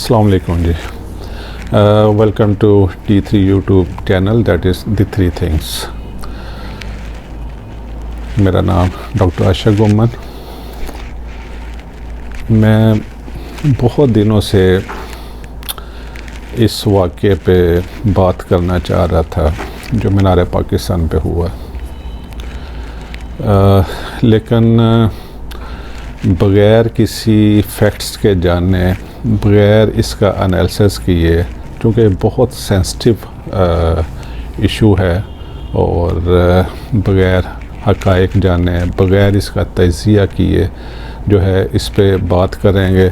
अस्सलाम वालेकुम जी। Welcome to T3 YouTube channel, that is the three things. मेरा नाम डॉक्टर आशिक मोहम्मद। मैं बहुत दिनों से इस वाक़े पे बात करना चाह रहा था जो मीनार पाकिस्तान पे हुआ, लेकिन बग़ैर किसी फैक्ट्स के जाने, बग़ैर इसका एनालिसिस किए, क्योंकि बहुत सेंसिटिव इशू है और बग़ैर हक़ाइक़ जाने, बग़ैर इसका तजिया किए जो है इस पे बात करेंगे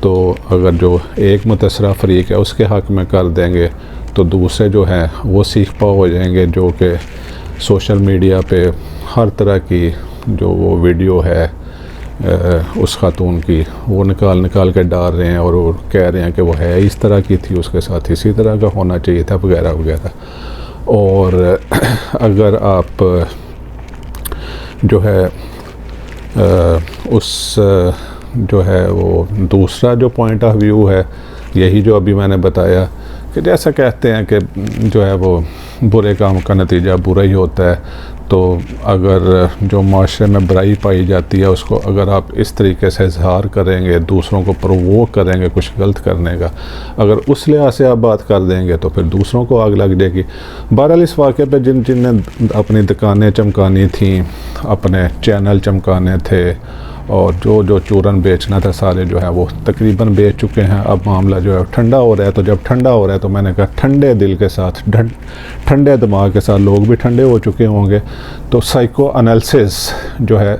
तो अगर जो एक मुतअस्सरा फ़रीक है उसके हक़ में कर देंगे तो दूसरे जो हैं वो सीख पाओ हो जाएंगे, जो कि सोशल मीडिया पे हर तरह की जो वो वीडियो है उस खातून की वो निकाल के डाल रहे हैं और वो कह रहे हैं कि वो है इस तरह की थी, उसके साथ इसी तरह का होना चाहिए था, वगैरह वगैरह। और अगर आप जो है उस जो है वो दूसरा जो पॉइंट ऑफ व्यू है, यही जो अभी मैंने बताया कि जैसा कहते हैं कि जो है वो बुरे काम का नतीजा बुरा ही होता है, तो अगर जो माशरे में बुराई पाई जाती है उसको अगर आप इस तरीके से इजहार करेंगे, दूसरों को प्रोवोक करेंगे कुछ गलत करने का, अगर उस लिहाज से आप बात कर देंगे तो फिर दूसरों को आग लग जाएगी। बहरहाल इस वाक़े पे जिनने अपनी दुकानें चमकानी थी, अपने चैनल चमकाने थे और जो चूरन बेचना था सारे जो है वो तकरीबन बेच चुके हैं। अब मामला जो है ठंडा हो रहा है, तो जब ठंडा हो रहा है तो मैंने कहा ठंडे दिल के साथ, ठंडे दिमाग के साथ, लोग भी ठंडे हो चुके होंगे, तो साइको एनालिसिस जो है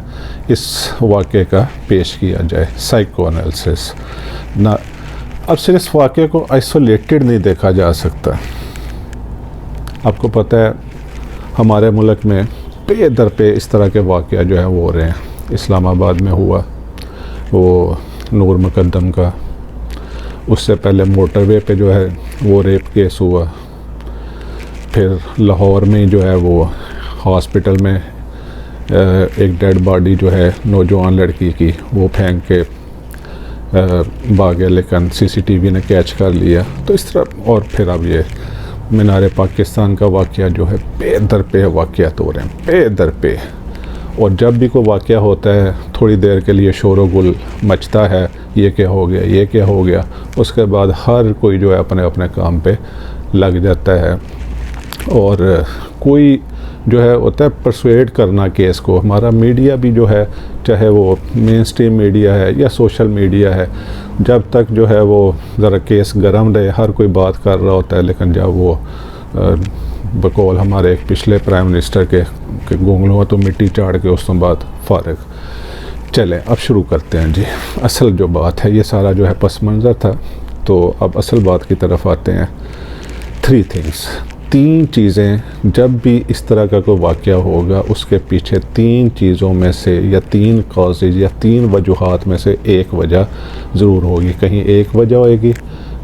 इस वाक़े का पेश किया जाए। साइको एनालिसिस ना, अब सिर्फ इस वाक़े को आइसोलेटेड नहीं देखा जा सकता। आपको पता है हमारे मुल्क में पे दर पे इस तरह के वाक़या जो है वो हो रहे हैं। इस्लामाबाद में हुआ वो नूर मुकद्दम का, उससे पहले मोटरवे पे जो है वो रेप केस हुआ, फिर लाहौर में जो है वो हॉस्पिटल में एक डेड बॉडी जो है नौजवान लड़की की वो फेंक के भागे, लेकिन सीसीटीवी ने कैच कर लिया। तो इस तरह, और फिर अब ये मीनार पाकिस्तान का वाक़या जो है पे दर पे वाक़यात हो रहे हैं, पे दर पे। और जब भी कोई वाक़या होता है थोड़ी देर के लिए शोर व गुल मचता है, ये क्या हो गया, ये क्या हो गया, उसके बाद हर कोई जो है अपने अपने काम पे लग जाता है और कोई जो है होता है परसुएड करना केस को। हमारा मीडिया भी जो है, चाहे वो मेन स्ट्रीम मीडिया है या सोशल मीडिया है, जब तक जो है वो ज़रा केस गर्म रहे, हर कोई बात कर रहा होता है, लेकिन जब वो बकौल हमारे एक पिछले प्राइम मिनिस्टर के गोंगलों तो मिट्टी चाड़ के उस बाद फारग। चलें अब शुरू करते हैं जी। असल जो बात है, ये सारा जो है पस मंज़र था, तो अब असल बात की तरफ आते हैं। थ्री थिंग्स, तीन चीज़ें। जब भी इस तरह का कोई वाक़या होगा उसके पीछे तीन चीज़ों में से या तीन कॉजेज़ या तीन वजूहात में से एक वजह ज़रूर होगी। कहीं एक वजह होएगी,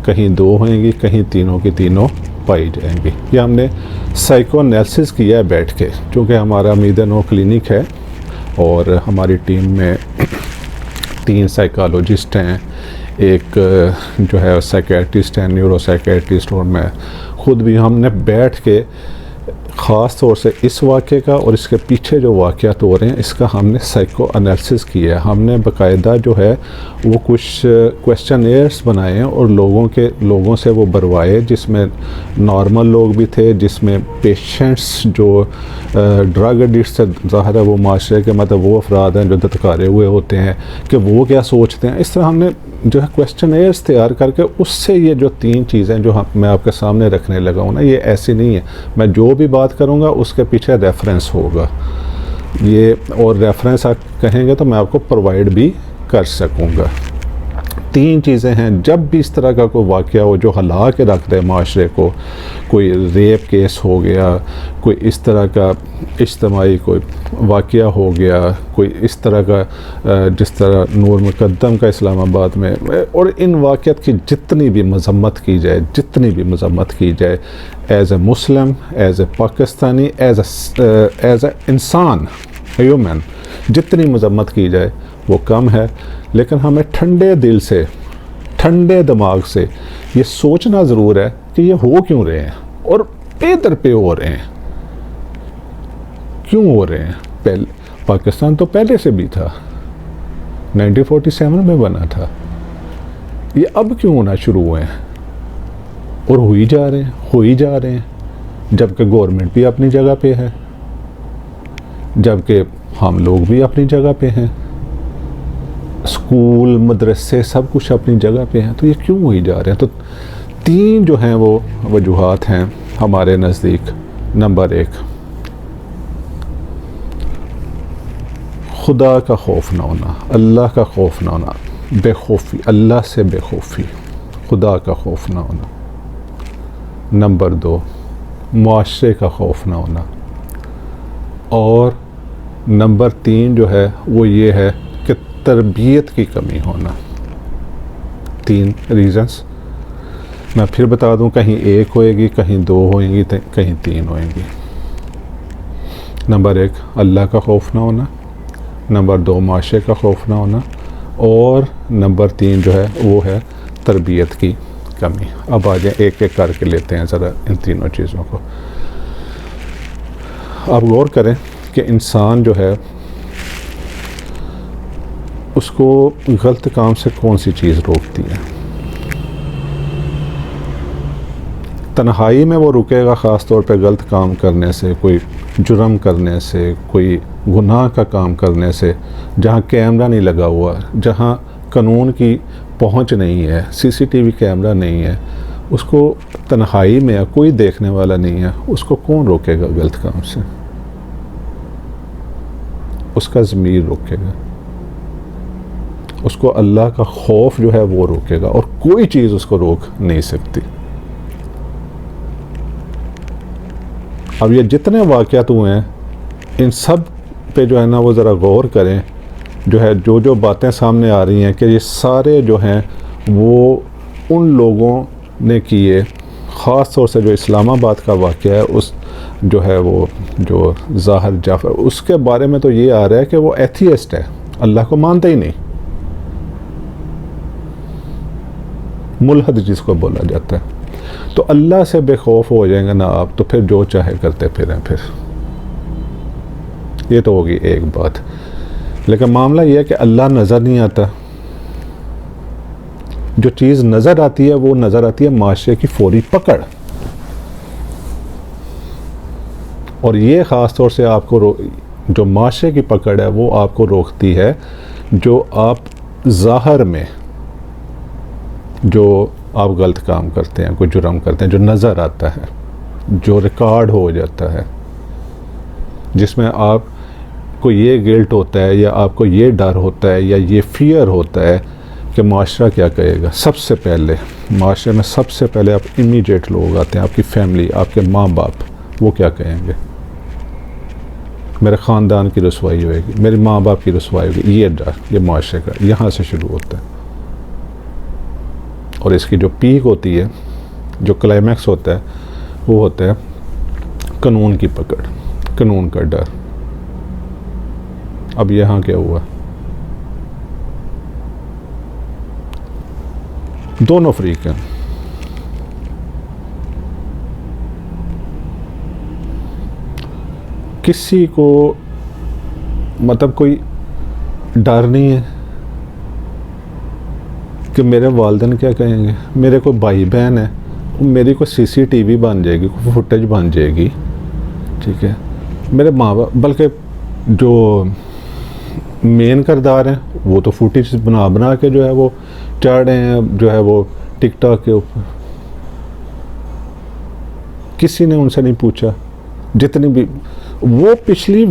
कहीं दो होएंगी, कहीं तीनों की तीनों पाई जाएंगी। ये हमने साइको एनालिसिस किया है बैठ के, क्योंकि हमारा मीदा नो क्लिनिक है और हमारी टीम में 3 साइकोलॉजिस्ट हैं, एक जो है साइकेट्रिस्ट हैं, न्यूरो साइकेट्रिस्ट, और मैं ख़ुद भी। हमने बैठ के ख़ास तौर से इस वाक़े का और इसके पीछे जो वाक़यात हो रहे हैं इसका हमने साइको एनालिसिस किया है। हमने बाकायदा जो है वो कुछ क्वेश्चनेयर्स बनाए हैं और लोगों से वो भरवाए, जिसमें नॉर्मल लोग भी थे, जिसमें पेशेंट्स जो ड्रग एडिक्ट से ज़ाहिर है वो माशरे के मतलब वो अफराद हैं जो धत्कारे हुए होते हैं कि वो क्या सोचते हैं। इस तरह हमने जो है क्वेश्चनेयर्स तैयार करके उससे ये जो तीन चीज़ें जो मैं आपके सामने रखने लगा हूँ ना, ये ऐसी नहीं है। मैं जो भी बात करूँगा उसके पीछे रेफरेंस होगा ये, और रेफरेंस आप कहेंगे तो मैं आपको प्रोवाइड भी कर सकूँगा। तीन चीज़ें हैं जब भी इस तरह का कोई वाक़या हो जो हिला के रख दे माशरे को, कोई रेप केस हो गया, कोई इस तरह का इज्तिमाई कोई वाक़या हो गया, कोई इस तरह का जिस तरह नूर मुकद्दम का इस्लामाबाद में, और इन वाक़यात की जितनी भी मज़म्मत की जाए, जितनी भी मज़म्मत की जाए, as a Muslim, as a Pakistani, as a इंसान, ह्यूमन, जितनी मज़म्मत की जाए वो कम है। लेकिन हमें ठंडे दिल से ठंडे दिमाग से ये सोचना ज़रूर है कि ये हो क्यों रहे हैं और बेदर पे हो रहे हैं, क्यों हो रहे हैं। पहले पाकिस्तान तो पहले से भी था, 1947 में बना था, ये अब क्यों होना शुरू हुए हैं और हो ही जा रहे हैं, जबकि गवर्नमेंट भी अपनी जगह पे है, जबकि हम लोग भी अपनी जगह पे हैं, स्कूल मदरसे सब कुछ अपनी जगह पे हैं, तो ये क्यों हो ही जा रहे हैं। तो 3 जो हैं वो वजूहात हैं हमारे नज़दीक। नंबर 1, खुदा का खौफ ना होना, अल्लाह का खौफ ना होना, बेखौफी, अल्लाह से बेखौफी, खुदा का खौफ ना होना। नंबर 2, मुआशरे का खौफ ना होना। और नंबर 3 जो है वो ये है कि तरबियत की कमी होना। 3 रीज़न्स मैं फिर बता दूं, कहीं 1 होएगी, कहीं 2 होएंगी, कहीं 3 होएंगी। नंबर 1 अल्लाह का खौफ ना होना, नंबर 2 माशरे का खौफ ना होना, और नंबर 3 जो है वो है तरबियत की कमी। अब आ जाए एक एक करके लेते हैं ज़रा इन तीनों चीज़ों को। आप गौर करें कि इंसान जो है उसको गलत काम से कौन सी चीज़ रोकती है। तन्हाई में वो रुकेगा ख़ास तौर पे गलत काम करने से, कोई जुर्म करने से, कोई गुनाह का काम करने से, जहाँ कैमरा नहीं लगा हुआ, जहाँ कानून की पहुँच नहीं है, सीसीटीवी कैमरा नहीं है, उसको तन्हाई में कोई देखने वाला नहीं है, उसको कौन रोकेगा गलत काम से? उसका ज़मीर रोकेगा, उसको अल्लाह का खौफ जो है वो रोकेगा, और कोई चीज़ उसको रोक नहीं सकती। अब ये जितने वाक़यात हुए हैं इन सब पे जो है ना वो ज़रा गौर करें, जो है जो बातें सामने आ रही हैं कि ये सारे जो हैं वो उन लोगों ने किए, ख़ास तौर से जो इस्लामाबाद का वाक़या है, उस जो है वो जो ज़ाहिर जाफ़र, उसके बारे में तो ये आ रहा है कि वो एथियस्ट है, अल्लाह को मानता ही नहीं, मुल्हद जिसको बोला जाता है। तो अल्लाह से बेखौफ हो जाएंगे ना आप, तो फिर जो चाहे करते फिरें। फिर ये तो होगी एक बात। लेकिन मामला ये है कि अल्लाह नज़र नहीं आता। जो चीज़ नज़र आती है वो नज़र आती है माशरे की फौरी पकड़, और ये ख़ास तौर से आपको जो माशरे की पकड़ है वो आपको रोकती है जो आप ज़ाहिर में जो आप गलत काम करते हैं, कोई जुर्म करते हैं, जो नज़र आता है, जो रिकॉर्ड हो जाता है, जिसमें आपको ये गिल्ट होता है या आपको ये डर होता है या ये फियर होता है कि माशरा क्या कहेगा। सबसे पहले माशरे में सबसे पहले आप इमीडिएट लोग आते हैं, आपकी फैमिली, आपके माँ बाप, वो क्या कहेंगे, मेरे ख़ानदान की रसवाई होएगी, मेरे माँ बाप की रसवाई होगी, ये डर, ये माशरे का यहाँ से शुरू होता है। और इसकी जो पीक होती है, जो क्लाइमैक्स होता है, वो होता है कानून की पकड़, कानून का डर। अब यहाँ क्या हुआ, दोनों अफ्रीकन किसी को मतलब कोई डर नहीं है कि मेरे वालिदैन क्या कहेंगे, मेरे कोई भाई बहन है, मेरी कोई सीसीटीवी बन जाएगी, कोई फुटेज बन जाएगी, ठीक है, मेरे माँ बाप, बल्कि जो मेन किरदार हैं वो तो फुटेज बना के जो है वो चढ़ रहे हैं, जो है वो टिकटॉक के ऊपर। किसी ने उनसे नहीं पूछा, जितनी भी वो पिछली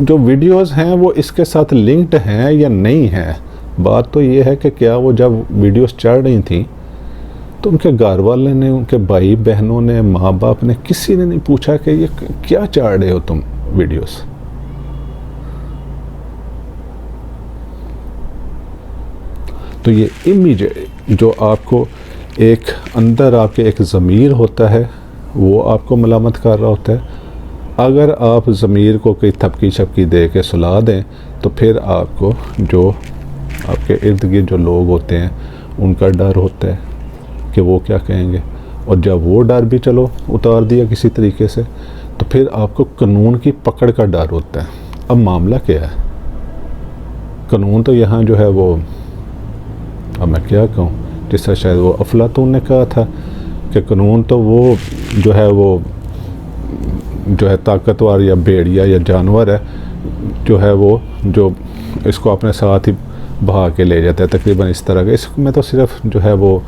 जो वीडियोस हैं वो इसके साथ लिंक्ड हैं या नहीं हैं। बात तो ये है कि क्या वो जब वीडियोस चढ़ रही थी तो उनके घर वाले ने, उनके भाई बहनों ने, माँ बाप ने, किसी ने नहीं पूछा कि ये क्या चढ़ रहे हो तुम वीडियोस। तो ये इमीडिएट जो आपको एक अंदर आपके एक ज़मीर होता है वो आपको मलामत कर रहा होता है। अगर आप ज़मीर को कोई थपकी छपकी दे के सुला दें तो फिर आपको जो आपके इर्द गिर्द जो लोग होते हैं उनका डर होता है कि वो क्या कहेंगे, और जब वो डर भी चलो उतार दिया किसी तरीके से, तो फिर आपको कानून की पकड़ का डर होता है। अब मामला क्या है, कानून तो यहाँ जो है वो, अब मैं क्या कहूँ, जिस तरह शायद वो अफलातून ने कहा था कि कानून तो वो जो है ताकतवर या भेड़िया या जानवर है जो है वो, जो इसको अपने साथ ही बहा के ले जाता है, तकरीबन इस तरह का। इसमें तो सिर्फ जो है वो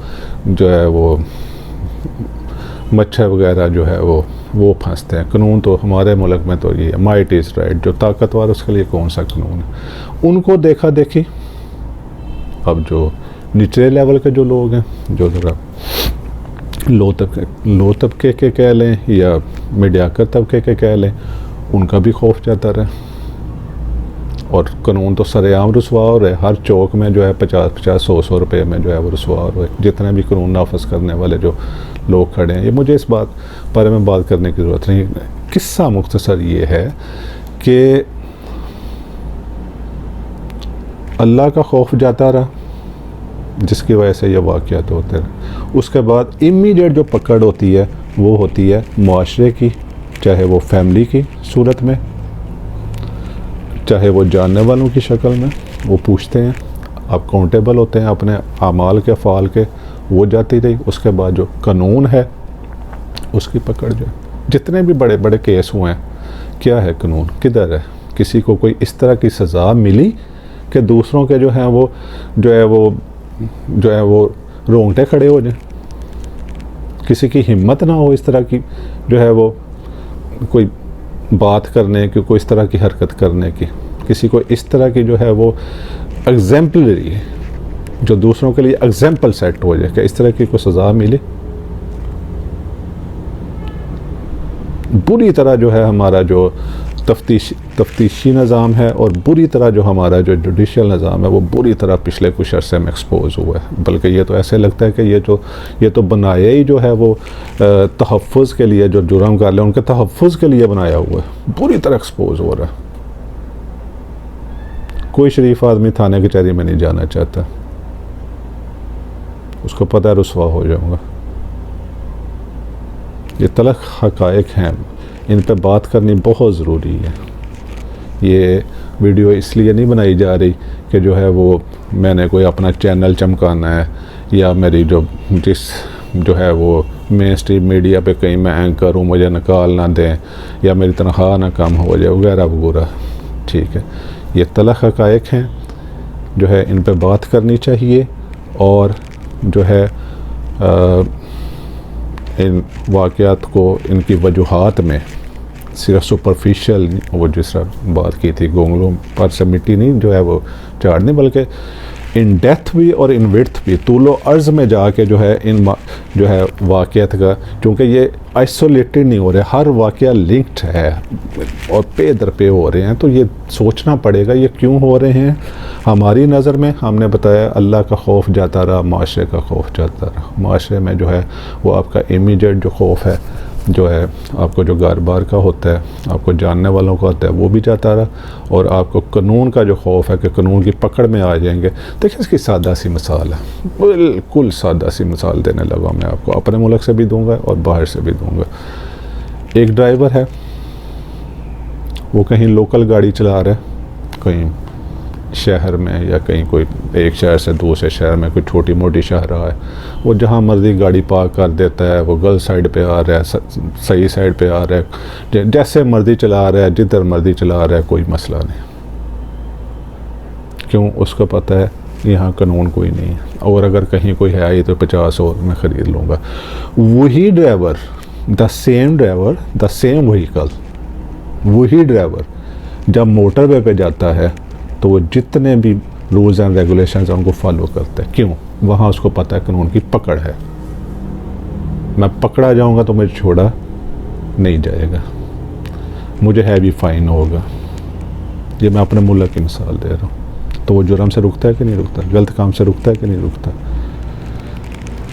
मच्छर वगैरह जो है वो फंसते हैं। कानून तो हमारे मुल्क में तो ये माइट इज़ राइट, जो ताकतवर उसके लिए कौन सा कानून है। उनको देखा देखी अब जो निचले लेवल के जो लोग हैं, जो ज़रा लो तबके के कह लें या मीडियाकर तबके के कह लें, उनका भी खौफ जाता रहा। और कानून तो सरेआम रुसवा हो रहे, हर चौक में जो है 50-50, 100-100 रुपये में जो है वो रुसवा हो रहे, जितने भी कानून नाफज करने वाले जो लोग खड़े हैं। ये मुझे इस बारे में बात करने की ज़रूरत नहीं। किस्सा मुख्तसर ये है कि अल्लाह का खौफ जाता रहा, जिसकी वजह से ये वाक़यात होते रहे। उसके बाद इमीडिएट जो पकड़ होती है वो होती है मुआशरे की, चाहे वो फैमिली की सूरत में, चाहे वो जानने वालों की शक्ल में। वो पूछते हैं, अकाउंटेबल होते हैं अपने आमाल के, फ़ाल के, वो जाती रही। उसके बाद जो कानून है उसकी पकड़ जो, जितने भी बड़े बड़े केस हुए हैं, क्या है कानून, किधर है? किसी को कोई इस तरह की सज़ा मिली कि दूसरों के जो हैं वो रोंगटे खड़े हो जाए, किसी की हिम्मत ना हो इस तरह की जो है वो कोई बात करने की, कोई इस तरह की हरकत करने की, किसी को इस तरह की जो है वो एग्जाम्पलरी, जो दूसरों के लिए एग्जाम्पल सेट हो जाए कि इस तरह की कोई सज़ा मिले। बुरी तरह जो है हमारा जो तफ्तीशी निज़ाम है, और बुरी तरह जो हमारा जो जुडिशल निज़ाम है, वो बुरी तरह पिछले कुछ अरसे में एक्सपोज हुआ है। बल्कि ये तो ऐसे लगता है कि ये तो बनाया ही जो है वो तहफ़्फ़ुज़ के लिए, जो जुर्म कर ले उनके तहफ़्फ़ुज़ के लिए बनाया हुआ है। बुरी तरह एक्सपोज हो रहा है। कोई शरीफ आदमी थाने कचहरी में नहीं जाना चाहता, उसको पता है रुसवा हो जाऊँगा। ये तलख हक़ाइक़ हैं, इन पे बात करनी बहुत ज़रूरी है। ये वीडियो इसलिए नहीं बनाई जा रही कि जो है वो मैंने कोई अपना चैनल चमकाना है, या मेरी जो है वो मेन स्ट्रीम मीडिया पे कहीं मैं एंकर हूँ, मुझे निकाल ना दें, या मेरी तनख्वाह ना कम हो जाए वगैरह वगैरह। ठीक है, ये तलख हक़ाइक़ हैं, जो है इन पे बात करनी चाहिए। और जो है इन वाक़यात को, इनकी वजूहात में सिर्फ सुपरफिशियल, वो जिस तरह बात की थी, गोंगलों पर से मिट्टी नहीं जो है वो चाड़नी, बल्कि इन डेप्थ भी और इन विड्थ भी, तूलो अर्ज़ में जाके जो है इन जो है वाक़यात का, क्योंकि ये आइसोलेटेड नहीं हो रहे, हर वाक़या लिंक्ड है और पे दर पे हो रहे हैं। तो ये सोचना पड़ेगा ये क्यों हो रहे हैं। हमारी नज़र में हमने बताया अल्लाह का खौफ जाता रहा, माशरे का खौफ जाता रहा। माशरे में जो है वो आपका इमीडिएट जो खौफ है, जो है आपको जो घर बार का होता है, आपको जानने वालों का होता है, वो भी जाता रहा। और आपको कानून का जो खौफ है कि कानून की पकड़ में आ जाएंगे। देखिए इसकी सादा सी मिसाल है, बिल्कुल सादा सी मिसाल देने लगा मैं आपको, अपने मुल्क से भी दूंगा और बाहर से भी दूंगा। एक ड्राइवर है, वो कहीं लोकल गाड़ी चला रहा है, कहीं शहर में या कहीं कोई एक शहर से दूसरे शहर में कोई छोटी मोटी शाहराह है, वो जहाँ मर्ज़ी गाड़ी पार्क कर देता है। वो गलत साइड पे आ रहा है, सही साइड पे आ रहा है, जैसे मर्ज़ी चला रहा है, जिधर मर्ज़ी चला रहा है, कोई मसला नहीं। क्यों? उसको पता है यहाँ कानून कोई नहीं है, और अगर कहीं कोई है ही तो 50 और मैं ख़रीद लूँगा। वही driver, the same driver, the same vehicle, वही ड्राइवर जब मोटरवे पे जाता है तो वो जितने भी रूल्स एंड रेगुलेशंस हैं उनको फॉलो करता है। क्यों? वहाँ उसको पता है कानून की पकड़ है। मैं पकड़ा जाऊँगा तो मुझे छोड़ा नहीं जाएगा, मुझे हैवी फाइन होगा। ये मैं अपने मुल्क की मिसाल दे रहा हूँ। तो वो जुर्म से रुकता है कि नहीं रुकता, गलत काम से रुकता है कि नहीं रुकता।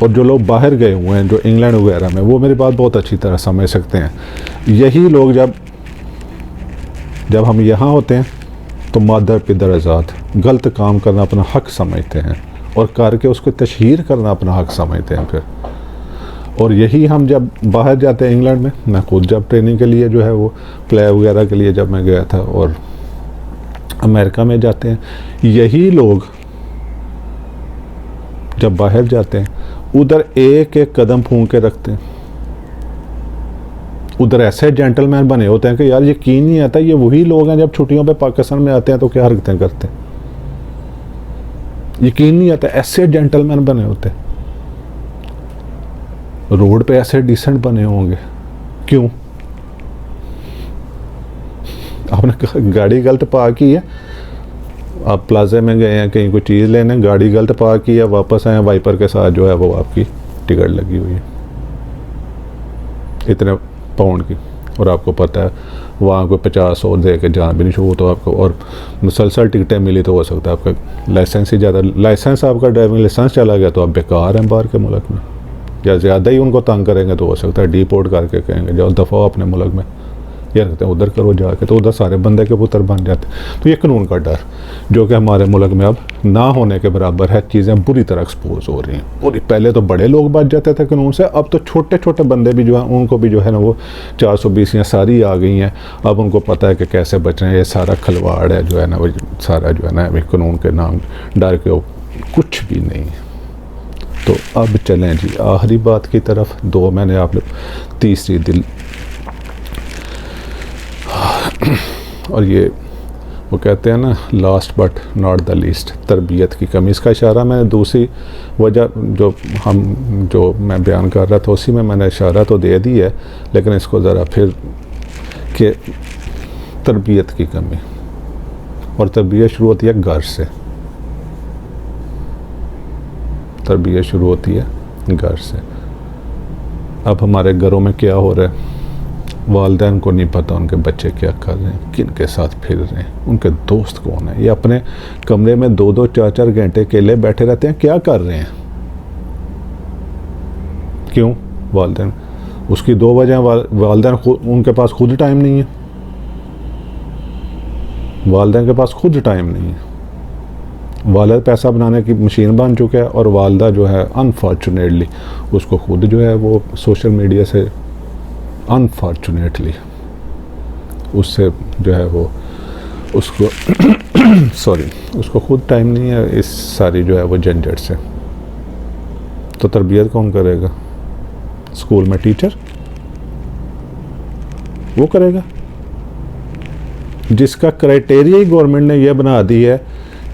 और जो लोग बाहर गए हुए हैं, जो इंग्लैंड वगैरह में, वो मेरी बात बहुत अच्छी तरह समझ सकते हैं। यही लोग जब हम यहाँ होते हैं तो मादर पिदर आज़ाद, गलत काम करना अपना हक समझते हैं, और करके उसको तशहीर करना अपना हक समझते हैं फिर। और यही हम जब बाहर जाते हैं इंग्लैंड में, मैं खुद जब ट्रेनिंग के लिए जो है वो प्ले वगैरह के लिए जब मैं गया था, और अमेरिका में जाते हैं, यही लोग जब बाहर जाते हैं उधर एक एक कदम फूंक के रखते हैं। उधर ऐसे जेंटलमैन बने होते हैं कि यार यकीन नहीं आता ये वही लोग हैं जब छुट्टियों पे पाकिस्तान में आते हैं तो क्या हरकतें करते हैं, यकीन नहीं आता। ऐसे जेंटलमैन बने होते हैं, रोड पे ऐसे डिसेंट बने होंगे। क्यों? आपने गाड़ी गलत पार्क की है, आप प्लाजे में गए हैं कहीं कोई चीज़ लेने, गाड़ी गलत पार्क की है, वापस आए वाइपर के साथ जो है वो आपकी टिकट लगी हुई है इतने पाउंड की, और आपको पता है वहाँ कोई 50 और दे के जान भी नहीं छू, तो आपको और मुसलसल टिकटें मिली तो हो सकता है आपका लाइसेंस ही ज़्यादा, लाइसेंस आपका ड्राइविंग लाइसेंस चला गया तो आप बेकार हैं बाहर के मुल्क में, या ज़्यादा ही उनको तंग करेंगे तो हो सकता है डिपोर्ट करके कहेंगे जाओ दफ़ा अपने मुल्क में, या कहते हैं उधर करो जाके, तो उधर सारे बंदे के पुत्र बन जाते। तो ये कानून का डर जो कि हमारे मुल्क में अब ना होने के बराबर है, चीज़ें बुरी तरह एक्सपोज हो रही हैं पूरी। पहले तो बड़े लोग बच जाते थे कानून से, अब तो छोटे छोटे बंदे भी जो हैं उनको भी जो है ना वो 420 सारी आ गई हैं, अब उनको पता है कि कैसे बचना है। ये सारा खलवाड़ है जो है ना, वो सारा जो है ना कानून के नाम डर के कुछ भी नहीं है। तो अब चलें जी आखिरी बात की तरफ, 2 मैंने आप लोग, तीसरी दिल, और ये वो कहते हैं ना last but not the least, तरबियत की कमी। इसका इशारा मैंने दूसरी वजह जो मैं बयान कर रहा था उसी में मैंने इशारा तो दे दी है, लेकिन इसको ज़रा फिर कि तरबियत की कमी, और तरबियत शुरू होती है घर से, तरबियत शुरू होती है घर से। अब हमारे घरों में क्या हो रहा है, वालिदैन को नहीं पता उनके बच्चे क्या कर रहे हैं, किन के साथ फिर रहे हैं, उनके दोस्त कौन है। ये अपने कमरे में 2-2 4-4 घंटे अकेले बैठे रहते हैं, क्या कर रहे हैं, क्यों? वालिदैन, उसकी 2 वजह, वालिदैन उनके पास खुद टाइम नहीं है, वालिदैन के पास खुद टाइम नहीं है। वालिद पैसा बनाने की मशीन बन चुका है, और वालदा जो है अनफॉर्चुनेटली उसको खुद जो है वो सोशल मीडिया से अनफॉर्चुनेटली उससे जो है वो उसको सॉरी उसको खुद टाइम नहीं है इस सारी जो है वो झंझट से। तो तरबियत कौन करेगा? स्कूल में टीचर वो करेगा, जिसका क्राइटेरिया ही गवर्नमेंट ने यह बना दी है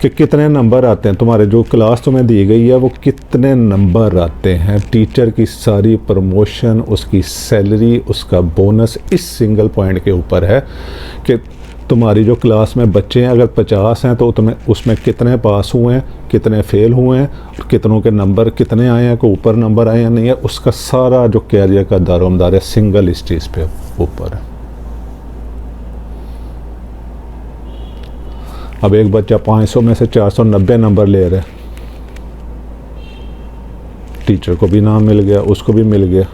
कि कितने नंबर आते हैं तुम्हारे, जो क्लास तुम्हें दी गई है वो कितने नंबर आते हैं। टीचर की सारी प्रमोशन, उसकी सैलरी, उसका बोनस इस सिंगल पॉइंट के ऊपर है कि तुम्हारी जो क्लास में बच्चे हैं अगर 50 हैं तो तुम्हें उसमें कितने पास हुए हैं, कितने फेल हुए हैं, कितनों के नंबर कितने आए हैं, कोई ऊपर नंबर आए हैं नहीं है, उसका सारा जो कैरियर का दारोमदार है सिंगल इस चीज़ पे ऊपर है। अब एक बच्चा 500 में से 490 नंबर ले रहा है, टीचर को भी नाम मिल गया, उसको भी मिल गया,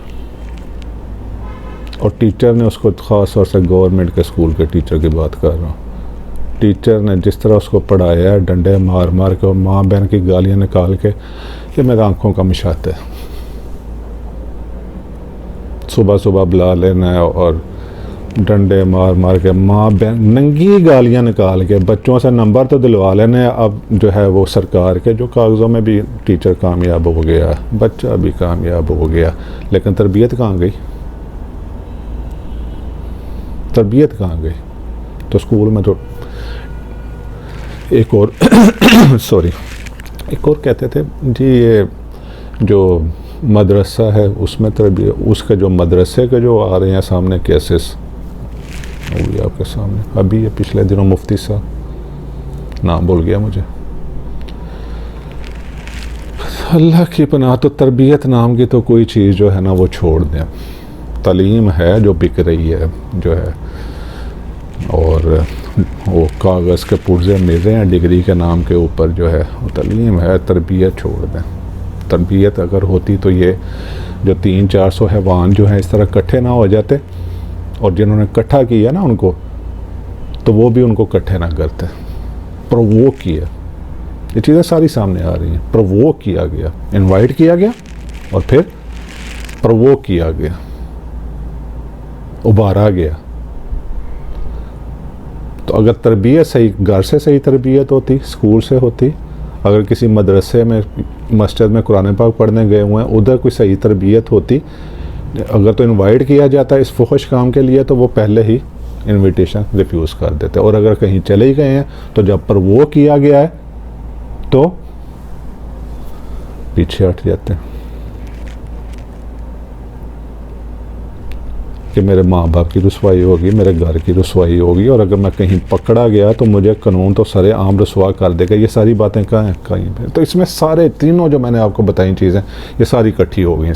और टीचर ने उसको, ख़ास तौर से गवर्नमेंट के स्कूल के टीचर की बात कर रहा हूँ, टीचर ने जिस तरह उसको पढ़ाया है, डंडे मार मार के और माँ बहन की गालियाँ निकाल के, ये मेरे आंखों का मिशात है। सुबह सुबह बुला लेना है और डंडे मार मार के, माँ बहन नंगी गालियाँ निकाल के बच्चों से नंबर तो दिलवा लेने। अब जो है वो सरकार के जो कागज़ों में भी टीचर कामयाब हो गया, बच्चा भी कामयाब हो गया, लेकिन तरबियत कहाँ गई? तरबियत कहाँ गई? तो स्कूल में तो एक और सॉरी एक और कहते थे जी, ये जो मदरसा है उसमें तरबियत, उसके जो मदरसे के जो आ रहे हैं सामने केसेस, वो आपके सामने अभी ये पिछले दिनों मुफ्ती साहब, नाम भूल गया मुझे, अल्लाह की पनाह। तो तरबियत नाम की तो कोई चीज़ जो है ना वो छोड़ दें। तालीम है जो बिक रही है जो है, और वो कागज़ के पुर्जे मिल रहे हैं डिग्री के नाम के ऊपर जो है, वो तालीम है। तरबियत छोड़ दें। तरबियत अगर होती तो ये जो 300-400 हैवान जो हैं इस तरह इकट्ठे ना हो जाते, और जिन्होंने इकट्ठा किया ना उनको, तो वो भी उनको इकट्ठे ना करते, प्रोवोक किया। ये चीज़ें सारी सामने आ रही हैं। प्रोवोक किया गया, इनवाइट किया गया और फिर प्रोवोक किया गया, उबारा गया। तो अगर तरबियत सही, घर से सही तरबियत होती, स्कूल से होती, अगर किसी मदरसे में, मस्जिद में कुरान पाक पढ़ने गए हुए हैं, उधर कोई सही तरबियत होती, अगर तो इनवाइट किया जाता है इस फुहश काम के लिए तो वो पहले ही इनविटेशन रिफ्यूज़ कर देते। और अगर कहीं चले ही गए हैं तो जब पर वो किया गया है तो पीछे हट जाते हैं कि मेरे माँ बाप की रुसवाई होगी, मेरे घर की रुसवाई होगी, और अगर मैं कहीं पकड़ा गया तो मुझे कानून तो सरे आम रुसवा कर देगा। ये सारी बातें कहाँ हैं? कहीं पे। तो इसमें सारे तीनों जो मैंने आपको बताई चीज़ें ये सारी इकट्ठी हो गई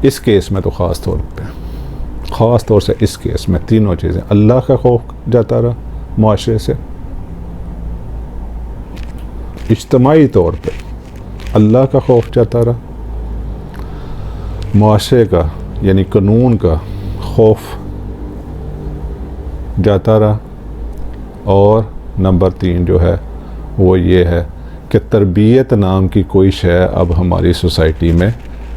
इस केस में। तो ख़ास तौर से इस केस में तीनों चीज़ें, अल्लाह का खौफ जाता रहा मुआशरे से, इज्तमाई तौर पे अल्लाह का खौफ जाता रहा, मुआशरे का यानी कानून का खौफ जाता रहा, और नंबर 3 जो है वो ये है कि तरबियत नाम की कोई शय अब हमारी सोसाइटी में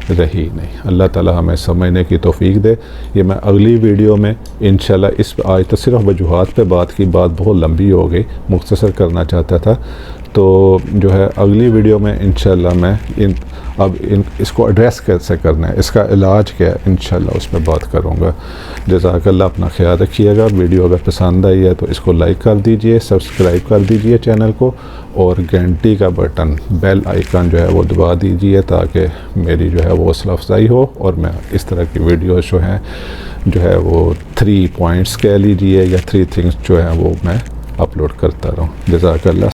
रही नहीं। अल्लाह ताला हमें समझने की तौफीक दे। ये मैं अगली वीडियो में इंशाल्लाह, इस आज तो सिर्फ वजूहात पे बात की, बात बहुत लंबी हो गई, मुख्तसर करना चाहता था। तो जो है अगली वीडियो में इंशाल्लाह मैं इसको एड्रेस कैसे करना है, इसका इलाज क्या है, इंशाल्लाह उस पर बात करूँगा। जज़ाकल्लाह, अपना ख्याल रखिएगा। वीडियो अगर पसंद आई है तो इसको लाइक कर दीजिए, सब्सक्राइब कर दीजिए चैनल को, और घंटी का बटन, बेल आइकन जो है वो दबा दीजिए ताकि मेरी जो है वो हौसला अफजाई हो और मैं इस तरह की वीडियो जो है वो 3 पॉइंट्स कह लीजिए या 3 थिंग्स जो है वो मैं अपलोड करता रहूँ। जज़ाकल्लाह।